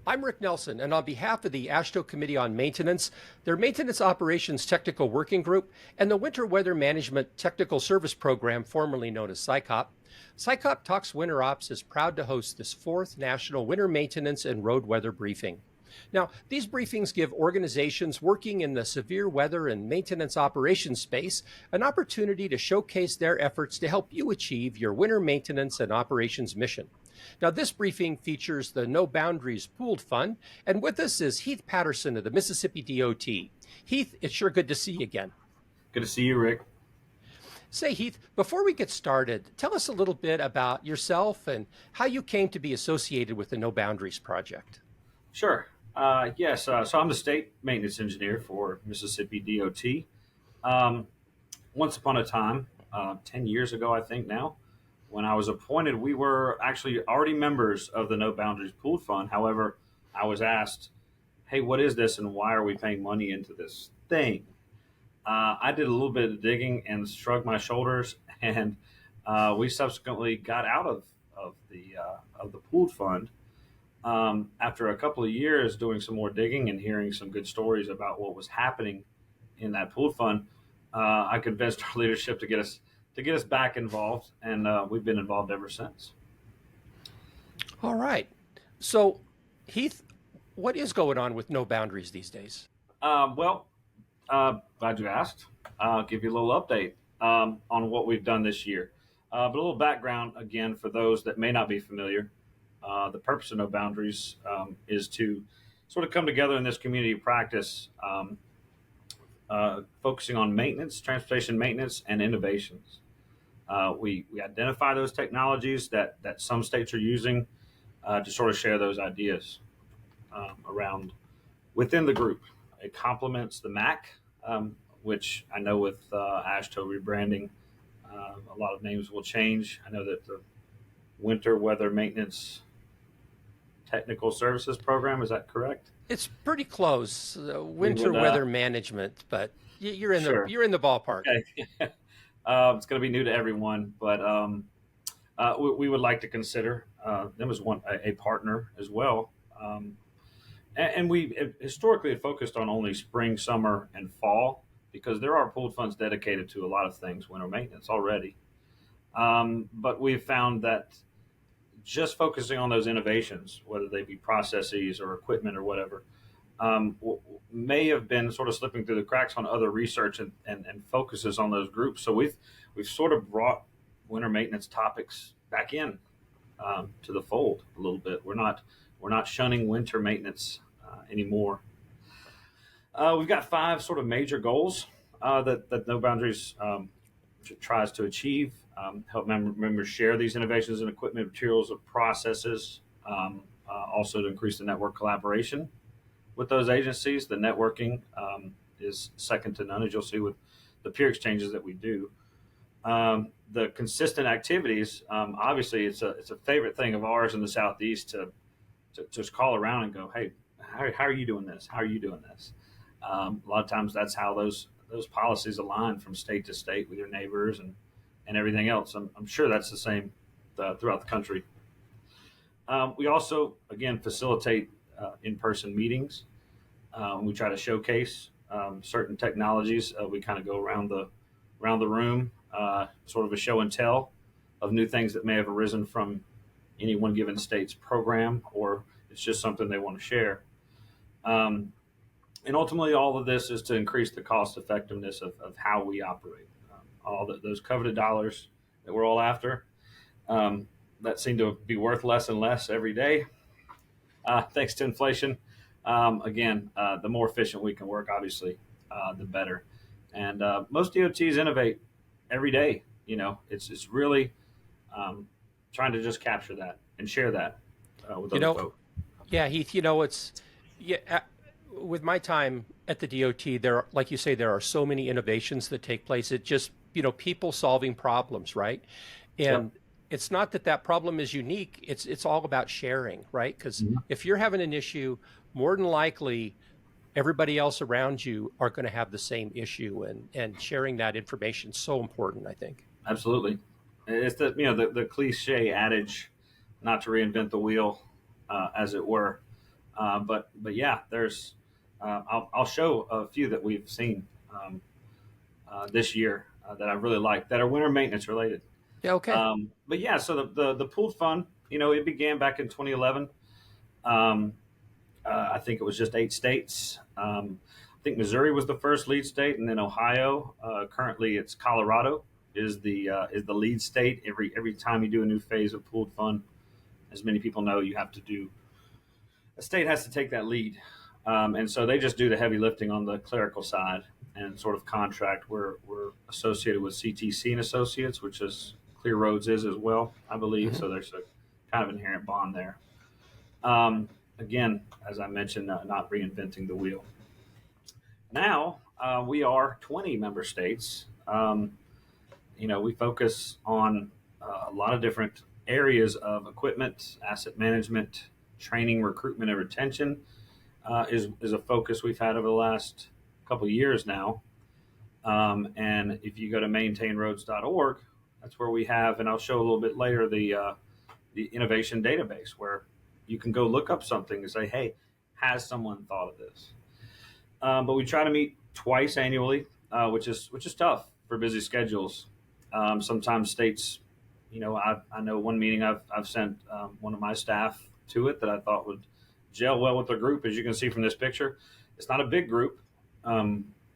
I'm Rick Nelson, and on behalf of the AASHTO Committee on Maintenance, their Maintenance Operations Technical Working Group, and the Winter Weather Management Technical Service Program, formerly known as SICOP, SICOP Talks Winter Ops is proud to host this fourth National Winter Maintenance and Road Weather Briefing. Now, these briefings give organizations working in the severe weather and maintenance operations space an opportunity to showcase their efforts to help you achieve your winter maintenance and operations mission. Now, this briefing features the No Boundaries Pooled Fund, and with us is Heath Patterson of the Mississippi DOT. Heath, it's sure good to see you again. Good to see you, Rick. Say, Heath, before we get started, tell us a little bit about yourself and how you came to be associated with the No Boundaries Project. Sure. Yes. So I'm the state maintenance engineer for Mississippi DOT. Once upon a time, 10 years ago, I think now, when I was appointed, we were actually already members of the No Boundaries Pooled Fund. However, I was asked, hey, what is this and why are we paying money into this thing? I did a little bit of digging and shrugged my shoulders, and we subsequently got out of the pooled fund. After a couple of years doing some more digging and hearing some good stories about what was happening in that pooled fund, I convinced our leadership to get us back involved, and we've been involved ever since. All right. So, Heath, what is going on with No Boundaries these days? Glad you asked. I'll give you a little update on what we've done this year. But a little background, again, for those that may not be familiar. The purpose of No Boundaries is to sort of come together in this community practice, focusing on maintenance, transportation maintenance, and innovations. We identify those technologies that some states are using to sort of share those ideas around within the group. It complements the MAC, which I know with AASHTO rebranding, a lot of names will change. I know that the Winter Weather Maintenance Technical Services Program, is that correct? It's pretty close. Winter Weather Management, but you're in the ballpark. Okay. It's going to be new to everyone, but we would like to consider them as a partner as well. And we historically have focused on only spring, summer, and fall because there are pooled funds dedicated to a lot of things, winter maintenance already. But we've found that just focusing on those innovations, whether they be processes or equipment or whatever, may have been sort of slipping through the cracks on other research and focuses on those groups. So we've sort of brought winter maintenance topics back in to the fold a little bit. We're not shunning winter maintenance anymore. We've got 5 sort of major goals that No Boundaries tries to achieve. Help members share these innovations in equipment, materials, and processes. Also to increase the network collaboration with those agencies. The networking is second to none, as you'll see with the peer exchanges that we do. The consistent activities, obviously, it's a favorite thing of ours in the Southeast to just call around and go, hey, how are you doing this? How are you doing this? A lot of times that's how those policies align from state to state with your neighbors and everything else. I'm sure that's the same throughout the country. We also, again, facilitate in-person meetings. We try to showcase certain technologies. We kind of go around the room, sort of a show and tell of new things that may have arisen from any one given state's program, or it's just something they want to share. And ultimately, all of this is to increase the cost effectiveness of how we operate. Those coveted dollars that we're all after, that seem to be worth less and less every day, thanks to inflation. The more efficient we can work, obviously, the better. And most DOTs innovate every day. You know, it's really trying to just capture that and share that with other folks. Yeah, Heath, with my time at the DOT, like you say, there are so many innovations that take place. It just, people solving problems, right? And it's not that problem is unique. It's all about sharing, right? Because if you're having an issue, more than likely, everybody else around you are going to have the same issue, and sharing that information is so important, I think. Absolutely. It's the cliche adage, not to reinvent the wheel, as it were. But yeah, there's I'll show a few that we've seen this year that I really like that are winter maintenance related. Yeah, okay. But yeah, so the pooled fund, it began back in 2011. Um, I think it was just 8 states. I think Missouri was the first lead state, and then Ohio. Currently, it's Colorado is the lead state. Every time you do a new phase of pooled fund, as many people know, you have to do a state has to take that lead, and so they just do the heavy lifting on the clerical side and sort of contract. We're associated with CTC and Associates, which is Clear Roads is as well, I believe. Hmm. So there's a kind of inherent bond there. Again, as I mentioned, not reinventing the wheel. Now we are 20 member states. We focus on a lot of different areas of equipment, asset management, training, recruitment, and retention is a focus we've had over the last couple of years now. And if you go to maintainroads.org, that's where we have, and I'll show a little bit later, the innovation database where you can go look up something and say, hey, has someone thought of this? But we try to meet twice annually, which is tough for busy schedules. Sometimes states, I know one meeting I've sent one of my staff to it that I thought would gel well with the group. As you can see from this picture, it's not a big group.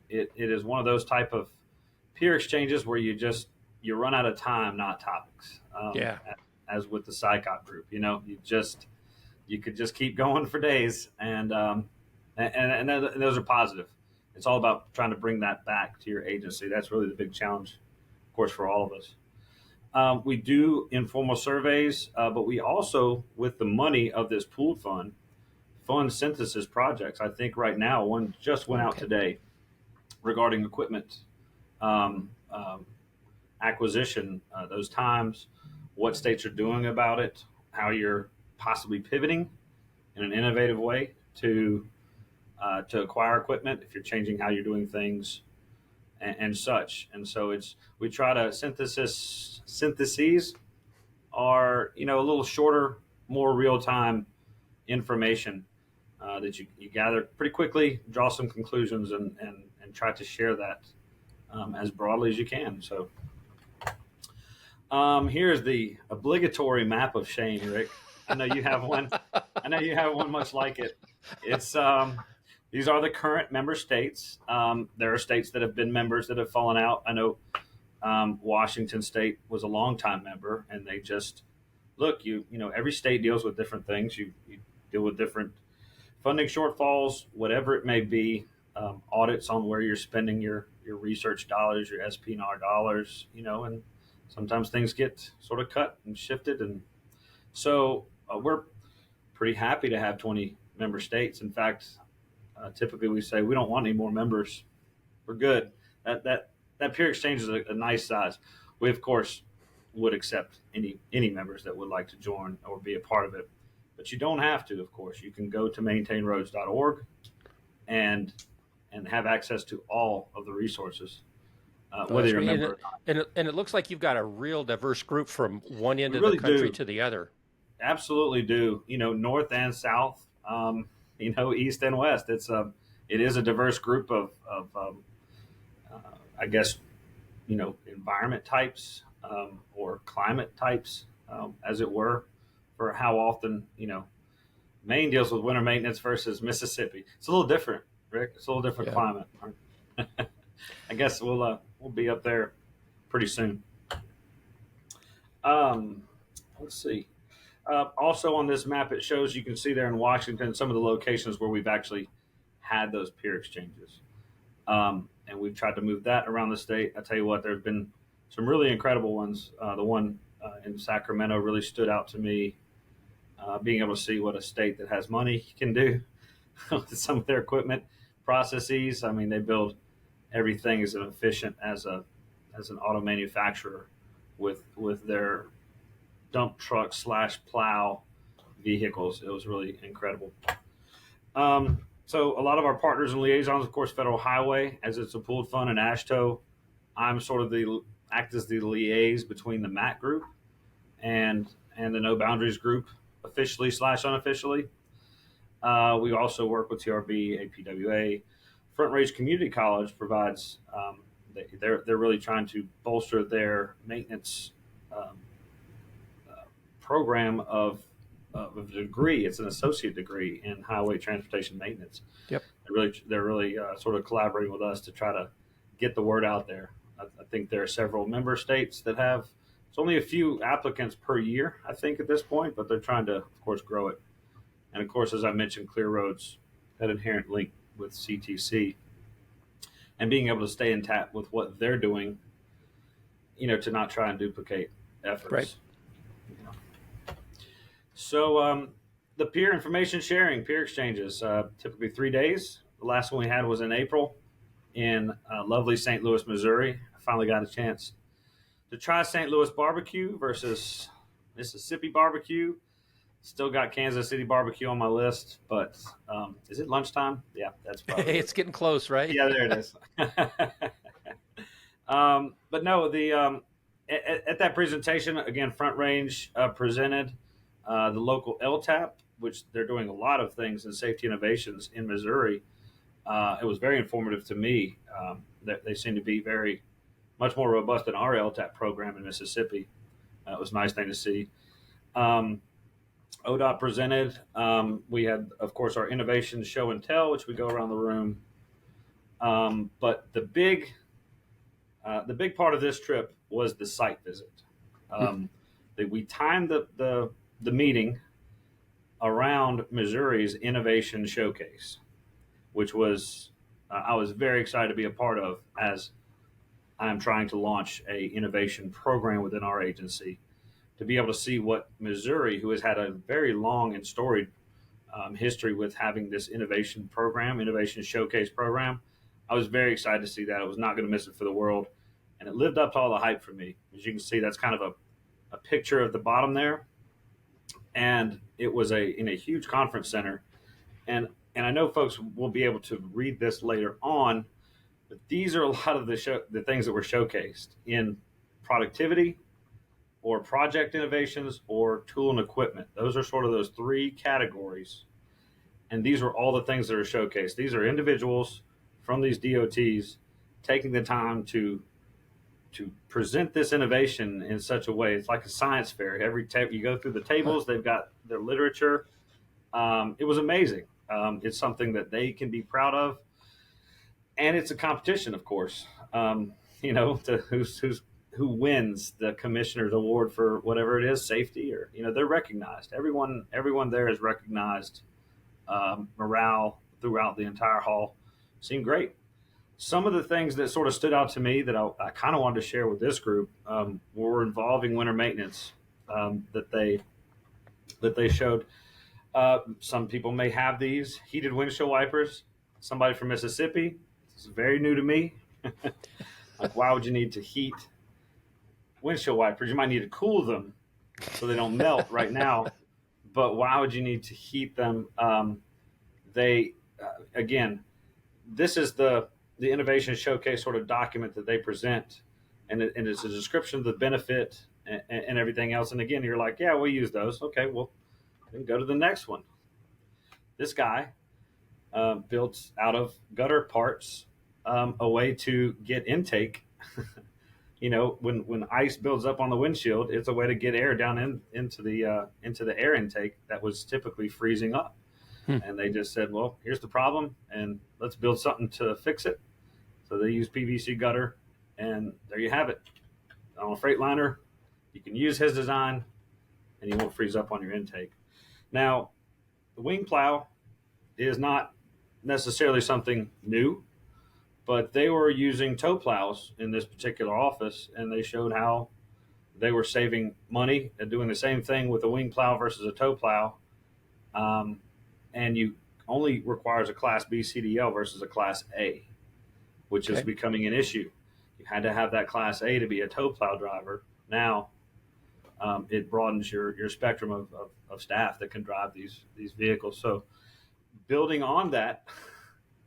It is one of those type of peer exchanges where you run out of time, not topics. Yeah. As with the SICOP group, you could just keep going for days, and those are positive. It's all about trying to bring that back to your agency. That's really the big challenge, of course, for all of us. We do informal surveys, but we also, with the money of this pooled fund synthesis projects. I think right now one just went out today regarding equipment acquisition, those times, what states are doing about it, how you're possibly pivoting in an innovative way to acquire equipment if you're changing how you're doing things and such. And so we try to syntheses are a little shorter, more real time information that you gather pretty quickly, draw some conclusions, and try to share that as broadly as you can. So here's the obligatory map of shame, Rick. I know you have one. I know you have one much like it. It's these are the current member states. There are states that have been members that have fallen out. I know Washington State was a longtime member, and they just look. Every state deals with different things. You deal with different funding shortfalls, whatever it may be. Audits on where you're spending your research dollars, your SP&R dollars. And sometimes things get sort of cut and shifted, and so we're pretty happy to have 20 member states. In fact, typically we say we don't want any more members. We're good. That peer exchange is a nice size. We of course would accept any members that would like to join or be a part of it, but you don't have to. Of course, you can go to maintainroads.org and have access to all of the resources. Whether you're a member or not. And it looks like you've got a real diverse group from one end of really the country do. to the other. Absolutely do. North and south, east and west. It is a diverse group of I guess, environment types or climate types, as it were, for how often, Maine deals with winter maintenance versus Mississippi. It's a little different, Rick. It's a little different climate. I guess we'll be up there pretty soon. Let's see. Also on this map, it shows, you can see there in Washington some of the locations where we've actually had those peer exchanges. And we've tried to move that around the state. I tell you what, there's been some really incredible ones. The one in Sacramento really stood out to me, being able to see what a state that has money can do with some of their equipment processes. I mean, they build everything as efficient as an auto manufacturer with their dump truck / plow vehicles. It was really incredible. So a lot of our partners and liaisons, of course, Federal Highway, as it's a pooled fund, and AASHTO. I'm sort of act as the liaise between the MAC group and the No Boundaries group, officially / unofficially. We also work with TRB, APWA. Front Range Community College provides, they're really trying to bolster their maintenance um, program of a degree. It's an associate degree in highway transportation maintenance. Yep. They're really sort of collaborating with us to try to get the word out there. I think there are several member states that have. It's only a few applicants per year, I think, at this point, but they're trying to, of course, grow it. And of course, as I mentioned, Clear Roads had inherent link with CTC, and being able to stay in tap with what they're doing, to not try and duplicate efforts. Right. So the peer information sharing, peer exchanges, typically 3 days. The last one we had was in April in lovely St. Louis, Missouri. I finally got a chance to try St. Louis barbecue versus Mississippi barbecue. Still got Kansas City barbecue on my list, but is it lunchtime? Yeah, that's probably It's getting close, right? Yeah, there it is. But no, at that presentation, again, Front Range presented the local LTAP, which they're doing a lot of things in safety innovations in Missouri. It was very informative to me. They seem to be much more robust than our LTAP program in Mississippi. It was a nice thing to see. ODOT presented. We had, of course, our innovation show and tell, which we go around the room. But the big part of this trip was the site visit. We timed the meeting around Missouri's innovation showcase, which was I was very excited to be a part of, as I'm trying to launch a innovation program within our agency, to be able to see what Missouri, who has had a very long and storied history with having this innovation showcase program. I was very excited to see that. I was not going to miss it for the world. And it lived up to all the hype for me. As you can see, that's kind of a picture of the bottom there. And it was in a huge conference center. And I know folks will be able to read this later on, but these are a lot of the things that were showcased in productivity or project innovations or tool and equipment. Those are sort of those three categories. And these are all the things that are showcased. These are individuals from these DOTs taking the time to present this innovation in such a way. It's like a science fair. You go through the tables, they've got their literature. It was amazing. It's something that they can be proud of. And it's a competition, of course, to who wins the commissioner's award for whatever it is, safety, or, they're recognized. Everyone there is recognized. Morale throughout the entire hall seemed great. Some of the things that sort of stood out to me that I kind of wanted to share with this group were involving winter maintenance that they showed. Some people may have these heated windshield wipers. Somebody from Mississippi, this is very new to me. Like, why would you need to heat windshield wipers? You might need to cool them so they don't melt right now. But why would you need to heat them? Again, this is the innovation showcase sort of document that they present, and it's a description of the benefit and everything else. And again, you're like, yeah, we'll use those. Okay, well, then go to the next one. This guy built out of gutter parts a way to get intake. When ice builds up on the windshield, it's a way to get air down into the air intake that was typically freezing up. And they just said, well, here's the problem, and let's build something to fix it. So they use PVC gutter, and there you have it. On a Freightliner, you can use his design, and you won't freeze up on your intake. Now, the wing plow is not necessarily something new, but they were using tow plows in this particular office, and they showed how they were saving money and doing the same thing with a wing plow versus a tow plow. And you only requires a Class B CDL versus a Class A, which is becoming an issue. You had to have that Class A to be a tow plow driver. Now, it broadens your spectrum of staff that can drive these vehicles. So building on that,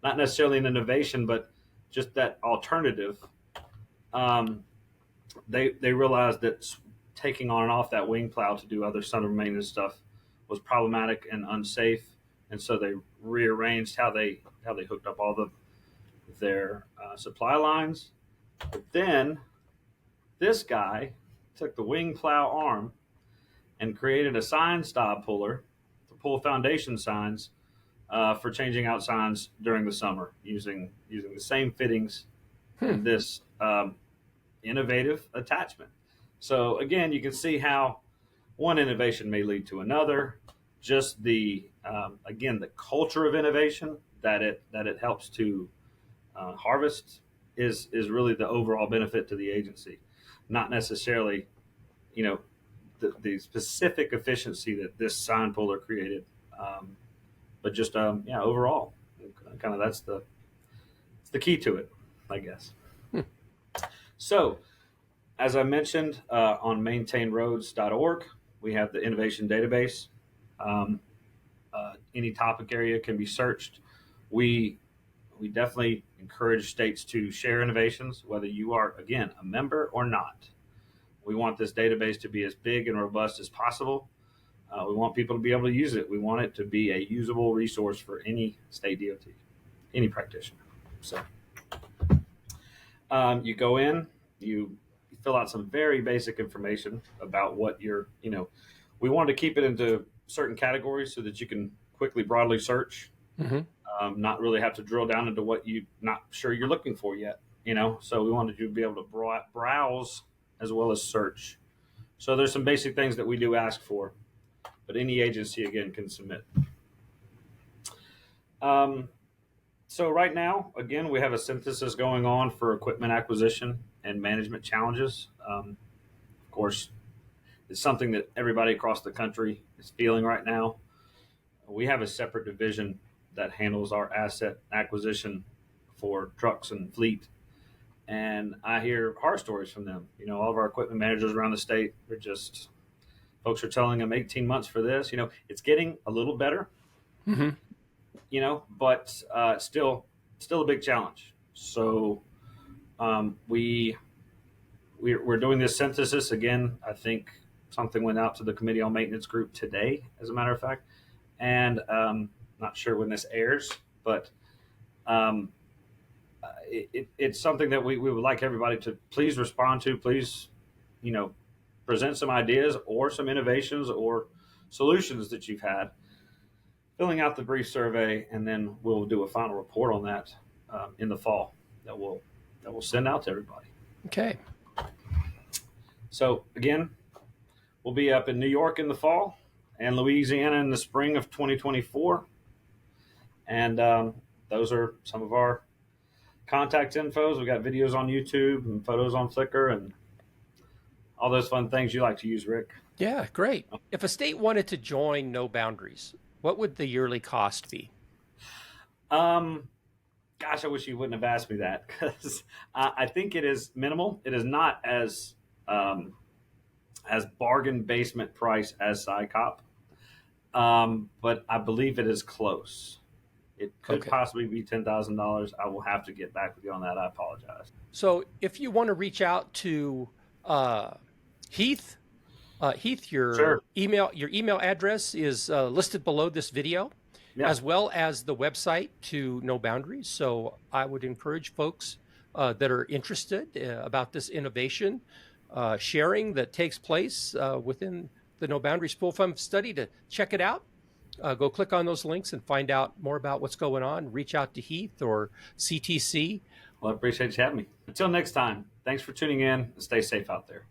not necessarily an innovation, but just that alternative, they realized that taking on and off that wing plow to do other summer maintenance stuff was problematic and unsafe, and so they rearranged how they hooked up all their supply lines. But then this guy took the wing plow arm and created a sign stop puller to pull foundation signs for changing out signs during the summer using the same fittings and this innovative attachment. So again, you can see how one innovation may lead to another. Just the again, the culture of innovation that it helps to harvest is really the overall benefit to the agency, not necessarily, the specific efficiency that this sign puller created, but just overall, kind of that's the key to it, I guess. So, as I mentioned, on maintainroads.org, we have the innovation database. Any topic area can be searched. We definitely encourage states to share innovations, whether you are, again, a member or not. We want this database to be as big and robust as possible. We want people to be able to use it. We want it to be a usable resource for any state DOT, any practitioner. So you go in, you fill out some very basic information about what you're, we want to keep it into certain categories so that you can quickly, broadly search, not really have to drill down into what you're not sure you're looking for yet, So we wanted you to be able to browse as well as search. So there's some basic things that we do ask for, but any agency, again, can submit. So right now, again, we have a synthesis going on for equipment acquisition and management challenges. Of course, it's something that everybody across the country is feeling right now. We have a separate division that handles our asset acquisition for trucks and fleet. And I hear horror stories from them. All of our equipment managers around the state, folks are telling them 18 months for this. It's getting a little better, but still a big challenge. So we're doing this synthesis again. I think something went out to the Committee on Maintenance group today, as a matter of fact. And not sure when this airs, but it's something that we would like everybody to please respond to. Please, present some ideas or some innovations or solutions that you've had, filling out the brief survey, and then we'll do a final report on that in the fall that we'll send out to everybody. Okay. So again, we'll be up in New York in the fall and Louisiana in the spring of 2024. And those are some of our contact infos. We got videos on YouTube and photos on Flickr and all those fun things you like to use, Rick. Yeah, great. If a state wanted to join No Boundaries, what would the yearly cost be? Gosh, I wish you wouldn't have asked me that, because I think it is minimal. It is not as bargain basement price as SICOP, but I believe it is close. It could possibly be $10,000. I will have to get back with you on that. I apologize. So if you want to reach out to Heath, your Sure. email address is listed below this video, as well as the website to No Boundaries. So I would encourage folks that are interested about this innovation sharing that takes place within the No Boundaries Pool Fund study to check it out. Go click on those links and find out more about what's going on. Reach out to Heath or CTC. Well, I appreciate you having me. Until next time, thanks for tuning in and stay safe out there.